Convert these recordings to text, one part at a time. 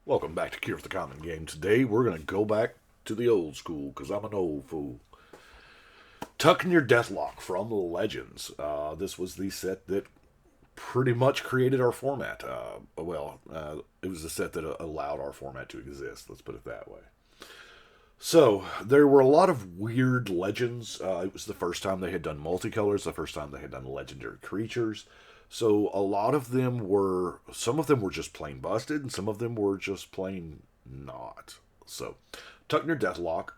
Welcome back to Cure for the Common Game. Today we're going to go back to the old school because I'm an old fool. Tuknir Deathlock from the Legends. This was the set that pretty much created our format. It was the set that allowed our format to exist. Let's put it that way. So there were a lot of weird legends. It was the first time they had done multicolors, the first time they had done legendary creatures. So a lot of them were, some of them were just plain busted, and some of them were just plain not. So, Tuknir Deathlock,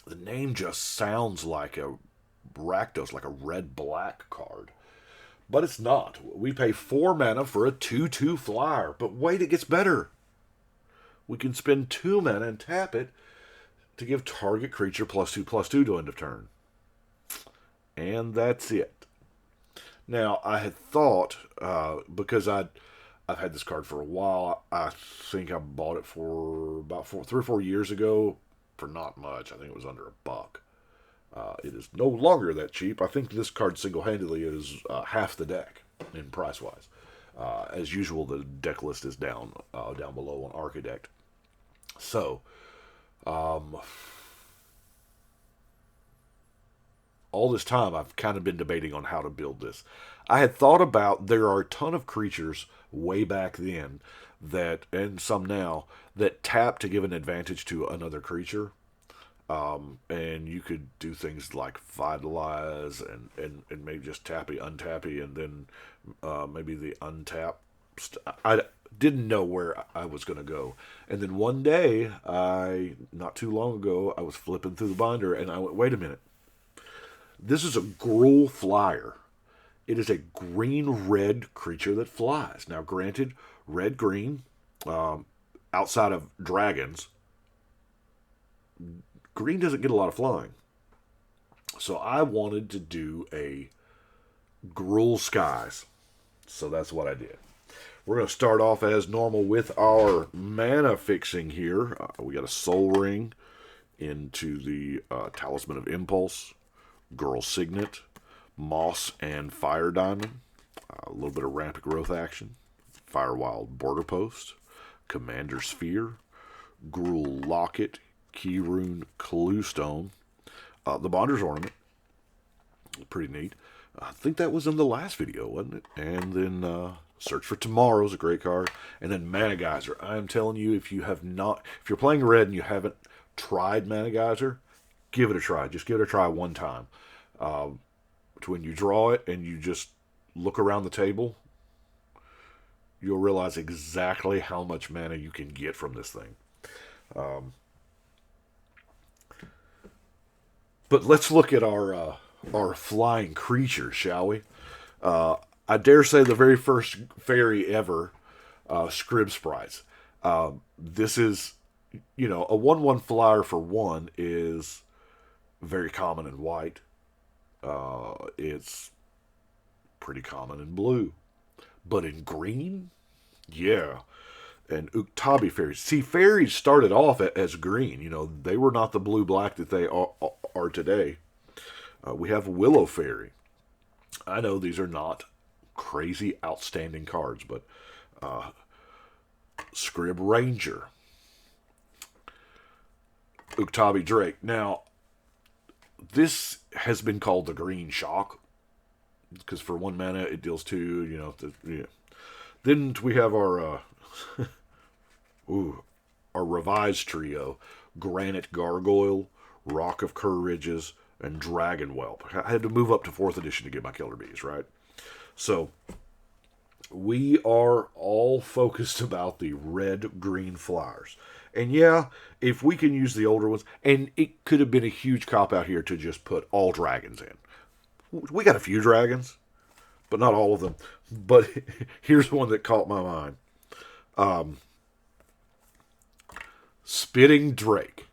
the name just sounds like a Rakdos, like a red-black card. But it's not. We pay 4 mana for a 2/2 flyer. But wait, it gets better. We can spend 2 mana and tap it to give target creature +2/+2 to end of turn. And that's it. Now, I had thought, because I've had this card for a while, I think I bought it for about 3 or 4 years ago for not much. I think it was under $1. It is no longer that cheap. I think this card single-handedly is half the deck in price-wise. As usual, the deck list is down below on Archidect. So, all this time I've kind of been debating on how to build this. I had thought about, there are a ton of creatures way back then that, and some now, that tap to give an advantage to another creature. And you could do things like Vitalize and maybe just tappy, untappy, and then maybe the untap. I didn't know where I was going to go. And then one day, not too long ago, I was flipping through the binder and I went, wait a minute. This is a Gruul flyer. It is a green-red creature that flies. Now, granted, red-green, outside of dragons, green doesn't get a lot of flying. So I wanted to do a Gruul Skies. So that's what I did. We're going to start off as normal with our mana fixing here. We got a Soul Ring into the Talisman of Impulse, Girl Signet, Moss and Fire Diamond, a little bit of Rampant Growth action, Firewild Border Post, Commander Sphere, Gruul Locket, Keyrune Cluestone, the Bonder's Ornament, pretty neat. I think that was in the last video, wasn't it? And then Search for Tomorrow is a great card. And then Mana Geyser. I am telling you, if you're playing red and you haven't tried Mana Geyser, give it a try. Just give it a try one time. When you draw it and you just look around the table, you'll realize exactly how much mana you can get from this thing. But let's look at our flying creatures, shall we? I dare say the very first fairy ever, Scribd Sprites. This is, a 1/1 flyer for 1 is very common in white. It's pretty common in blue. But in green? Yeah. And Uktabi fairies. See, fairies started off as green. They were not the blue-black that they are today. We have Willow Fairy. I know these are not crazy, outstanding cards, but Scrib Ranger. Uktabi Drake. Now, this has been called the Green Shock because for 1 mana it deals 2. Then we have our our revised trio: Granite Gargoyle, Rock of Courages, and Dragon Whelp. I had to move up to 4th edition to get my Killer Bees, right? So we are all focused about the red-green flyers. And yeah, if we can use the older ones, and it could have been a huge cop-out here to just put all dragons in. We got a few dragons, but not all of them. But here's one that caught my mind. Spitting Drake.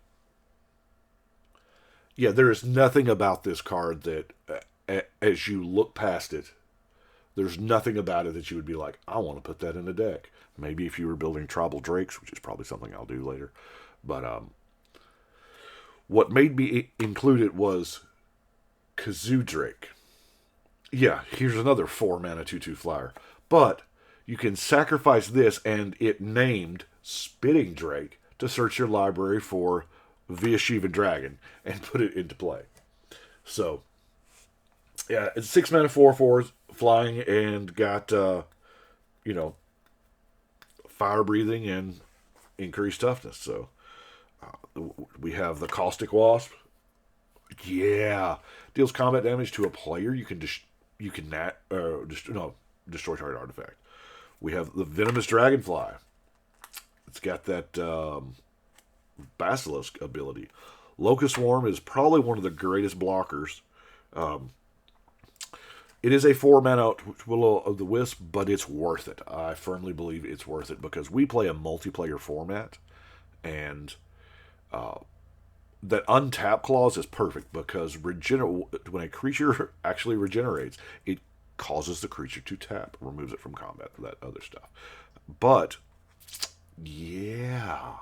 Yeah, there is nothing about this card that, as you look past it, there's nothing about it that you would be like, I want to put that in the deck. Maybe if you were building Tribal Drakes, which is probably something I'll do later. But what made me include it was Kazoo Drake. Yeah, here's another 4 mana 2/2 flyer. But You can sacrifice this, and it named Spitting Drake to search your library for Vyashivan Dragon and put it into play. So, yeah, it's 6 mana, 4/4 flying, and got, fire breathing and increased toughness. So, we have the Caustic Wasp. Yeah, deals combat damage to a player. You can destroy target artifact. We have the Venomous Dragonfly. It's got that Basilisk ability. Locust Swarm is probably one of the greatest blockers. It is a 4-mana Will of the Wisp, but it's worth it. I firmly believe it's worth it because we play a multiplayer format, and that untap clause is perfect because when a creature actually regenerates, it causes the creature to tap, removes it from combat, that other stuff. But, yeah,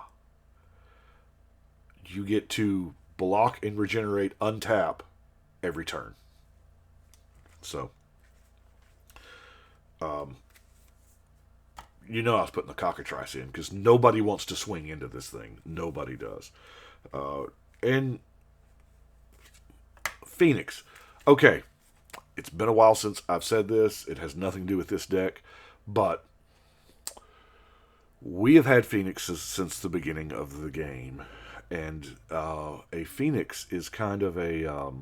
you get to block and regenerate untap every turn. So, I was putting the cockatrice in because nobody wants to swing into this thing. Nobody does. And Phoenix. Okay, it's been a while since I've said this. It has nothing to do with this deck, but we have had Phoenixes since the beginning of the game, and a Phoenix is kind of a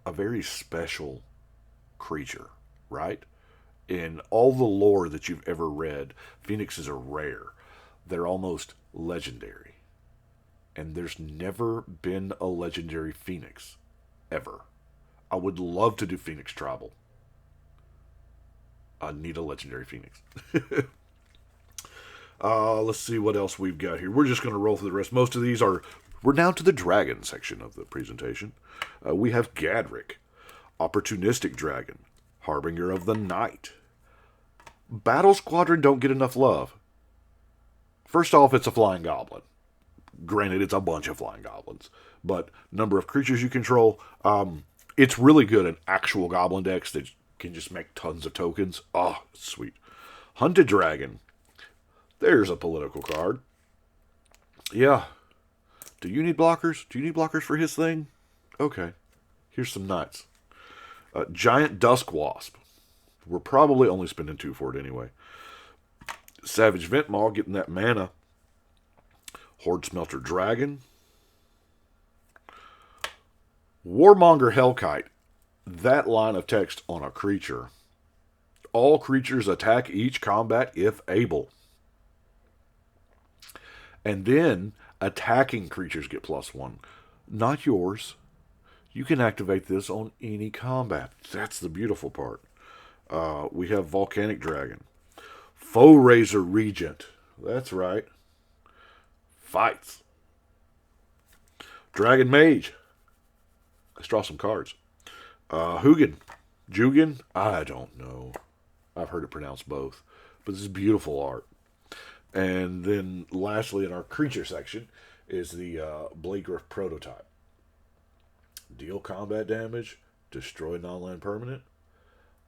very special creature, right? In all the lore that you've ever read, Phoenixes are rare. They're almost legendary. And there's never been a legendary Phoenix. Ever. I would love to do Phoenix Tribal. I need a legendary Phoenix. Let's see what else we've got here. We're just going to roll through the rest. Most of these are... We're now to the dragon section of the presentation. We have Gadrick, Opportunistic Dragon, Harbinger of the Night. Battle Squadron don't get enough love. First off, it's a flying goblin. Granted, it's a bunch of flying goblins, but number of creatures you control, it's really good in actual goblin decks that can just make tons of tokens. Oh, sweet. Hunted Dragon. There's a political card. Yeah. Do you need blockers? Do you need blockers for his thing? Okay. Here's some knights. Giant Dusk Wasp. We're probably only spending 2 for it anyway. Savage Ventmaw, getting that mana. Horde Smelter Dragon. Warmonger Hellkite. That line of text on a creature. All creatures attack each combat if able. And then attacking creatures get +1. Not yours. You can activate this on any combat. That's the beautiful part. We have Volcanic Dragon. Foe Razor Regent. That's right. Fights. Dragon Mage. Let's draw some cards. Hugin. Jugin? I don't know. I've heard it pronounced both. But this is beautiful art. And then lastly in our creature section is the Blaegriff Prototype. Deal combat damage. Destroy non-land permanent.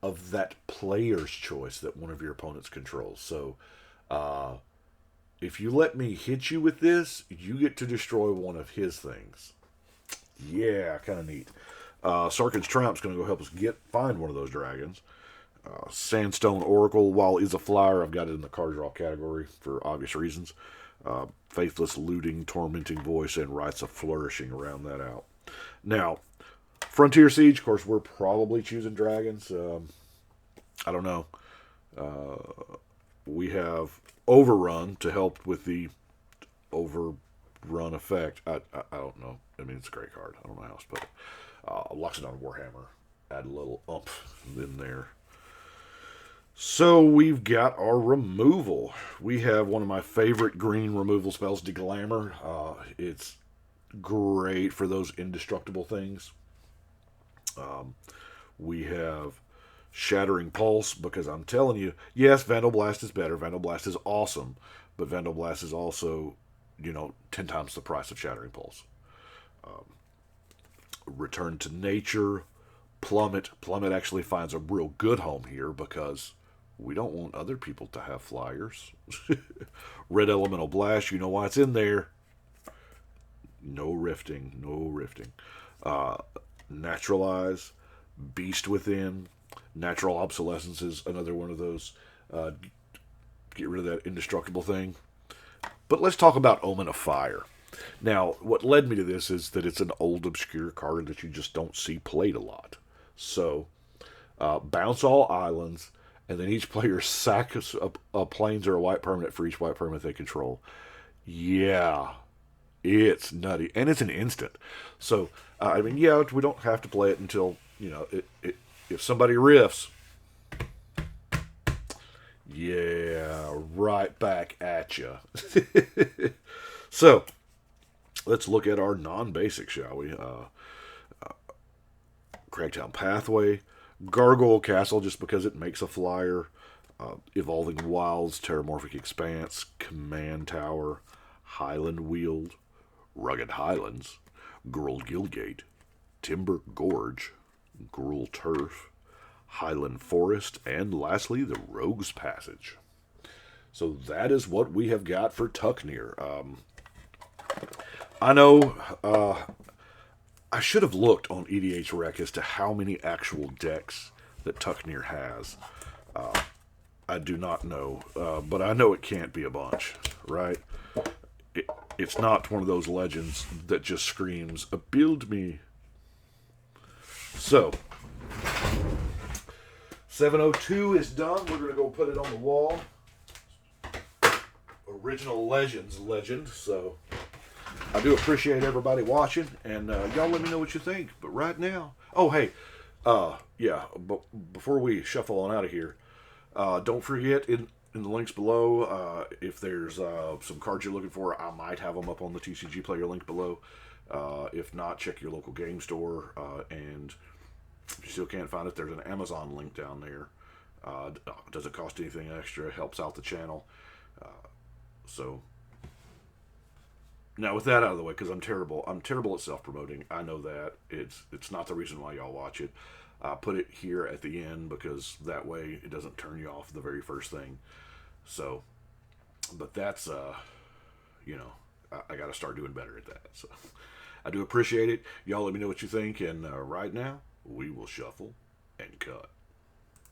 Of that player's choice that one of your opponents controls. So, if you let me hit you with this, you get to destroy one of his things. Yeah, kind of neat. Sarkhan's Triumph's going to go help us find one of those dragons. Sandstone Oracle, while is a flyer, I've got it in the card draw category for obvious reasons. Faithless Looting, Tormenting Voice, and Rites of Flourishing round that out. Now, Frontier Siege, of course, we're probably choosing dragons. I don't know. We have Overrun to help with the Overrun effect. I don't know. I mean, it's a great card. I don't know how else to put it. Loxodon Warhammer. Add a little oomph in there. So we've got our removal. We have one of my favorite green removal spells, Deglamour. It's great for those indestructible things. We have Shattering Pulse, because I'm telling you, yes, Vandal Blast is better. Vandal Blast is awesome, but Vandal Blast is also, 10 times the price of Shattering Pulse. Return to Nature. Plummet. Plummet actually finds a real good home here because We don't want other people to have flyers. Red Elemental Blast, you know why it's in there. No rifting, no rifting. Naturalize, Beast Within, Natural Obsolescence is another one of those. Get rid of that indestructible thing. But let's talk about Omen of Fire. Now, what led me to this is that it's an old, obscure card that you just don't see played a lot. So, bounce all islands, and then each player sacks a plains or a white permanent for each white permanent they control. Yeah, it's nutty, and it's an instant. So, I mean, yeah, we don't have to play it until if somebody riffs. Yeah, right back at you. So, let's look at our non-basic, shall we? Cragtown Pathway, Gargoyle Castle, just because it makes a flyer. Evolving Wilds, Terramorphic Expanse, Command Tower, Highland Weald, Rugged Highlands, Gruul Guildgate, Timber Gorge, Gruul Turf, Highland Forest, and lastly, the Rogue's Passage. So that is what we have got for Tuknir. I know I should have looked on EDH Rec as to how many actual decks that Tuknir has. I do not know, but I know it can't be a bunch, right? It's not one of those legends that just screams, "Build me." So, 702 is done. We're going to go put it on the wall. Original Legends legend. So, I do appreciate everybody watching, and y'all let me know what you think. But right now, oh hey, yeah, but before we shuffle on out of here, don't forget in the links below, if there's some cards you're looking for, I might have them up on the TCG Player Link below. If not, check your local game store, and if you still can't find it, there's an Amazon link down there. Doesn't cost anything extra, helps out the channel. So now with that out of the way, because I'm terrible at self-promoting. I know that it's not the reason why y'all watch it. I put it here at the end because that way it doesn't turn you off the very first thing. So, but that's I got to start doing better at that. So I do appreciate it. Y'all let me know what you think, and right now we will shuffle and cut.